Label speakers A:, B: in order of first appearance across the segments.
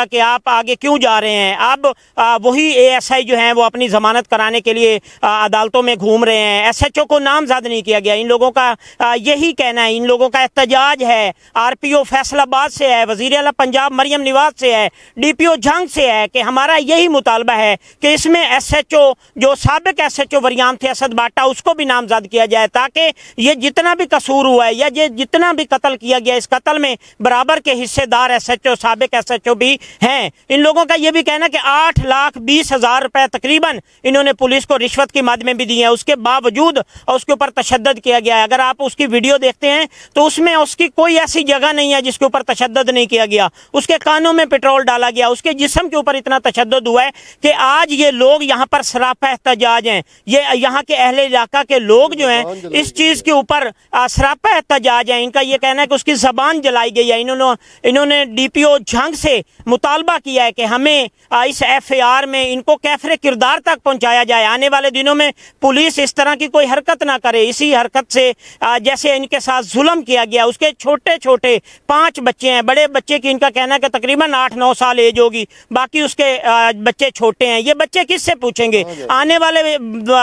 A: کہ آپ آگے کیوں جا رہے ہیں. اب وہی اے ایس آئی جو ہیں وہ اپنی ضمانت کرانے کے لیے عدالتوں میں گھوم رہے ہیں. ایس ایچ او کو نامزد نہیں کیا گیا. ان لوگوں کا یہی کہنا ہے, ان لوگوں کا احتجاج ہے. آر پی او فیصل آباد سے ہے, وزیر اعلیٰ پنجاب مریم نواز سے ہے, ڈی پی او جھنگ سے ہے کہ ہمارا یہی مطالبہ ہے کہ اس میں ایس ایچ او جو سابق ایس ایچ او وریان تھے اسد باٹا, اس کو بھی نامزد کیا جائے تاکہ یہ جتنا بھی قصور ہوا ہے یا یہ جتنا بھی قتل کیا گیا اس قتل میں برابر کے حصے دار ایس ایچ او سابق ایس ایچ او بھی ہیں. ان لوگوں کا یہ بھی کہنا کہ 8,20,000 روپے تقریباً انہوں نے پولیس کو رشوت کی مد میں بھی دی ہیں. اس کے باوجود اس کے اوپر تشدد کیا گیا ہے. اگر آپ اس کی ویڈیو دیکھتے ہیں تو اس میں اس کی کوئی ایسی جگہ نہیں ہے جس کے اوپر تشدد نہیں کیا گیا. اس کے کانوں میں پیٹرول ڈالا گیا, اس کے جسم کے اوپر اتنا تشدد ہوا ہے کہ آج یہ لوگ یہاں پر سراپا احتجاج ہیں. یہ یہاں کے اہل علاقہ کے لوگ جو ہیں اس چیز کے اوپر سراپا احتجاج ہیں. ان کا یہ کہنا ہے کہ اس کی زبان جلائی گئی ہے. انہوں نے ڈی پی او جھنگ سے مطالبہ کیا ہے کہ ہمیں اس ایف اے آر میں ان کو کیفر کردار تک پہنچایا جائے. آنے والے دنوں میں پولیس اس طرح کی کوئی حرکت نہ کرے. اسی حرکت سے جیسے ان کے ساتھ ظلم کیا گیا, اس کے چھوٹے چھوٹے 5 بچے ہیں. بڑے بچے کی ان کا کہنا ہے کہ تقریباً 8-9 سال ایج ہوگی, باقی اس کے بچے چھوٹے ہیں. یہ بچے کس سے پوچھیں گے؟ آنے والے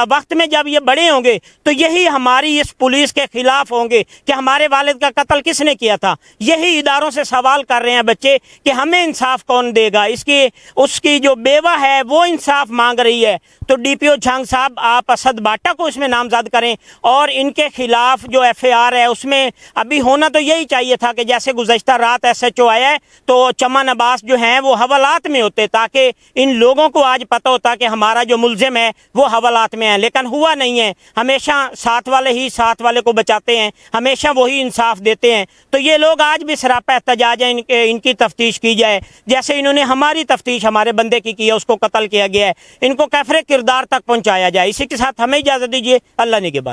A: وقت میں جب یہ بڑے ہوں گے تو یہی ہماری اس پولیس کے خلاف ہوں گے کہ ہمارے والد کا قتل کس نے کیا تھا. یہی اداروں سے سوال کر رہے ہیں بچے کہ ہمیں انصاف کون دے گا. اس کی جو بیوہ ہے وہ انصاف مانگ رہی ہے. تو ڈی پی او جھنگ صاحب آپ اسد باٹا کو اس میں نامزد کریں اور ان کے خلاف جو ایف اے آر ہے اس میں ابھی ہونا تو یہی چاہیے تھا کہ جیسے گزشتہ رات ایس ایچ او آیا ہے تو چمن عباس جو ہیں وہ حوالات میں ہوتے تاکہ ان لوگوں کو آج پتہ ہوتا کہ ہمارا جو ملزم ہے وہ حوالات میں ہے. لیکن ہوا نہیں ہے. ہمیشہ ساتھ والے ہی ساتھ والے کو بچاتے ہیں, ہمیشہ وہی انصاف دیتے ہیں. تو یہ لوگ آج بھی سراپا احتجاج ہیں ان کی تفتیش کی جائے جیسے انہوں نے ہماری تفتیش ہمارے بندے کی ہے, اس کو قتل کیا گیا ہے. ان کو کیفر کردار تک پہنچایا جائے. اسی کے ساتھ ہمیں اجازت دیجیے. اللہ نگہبان.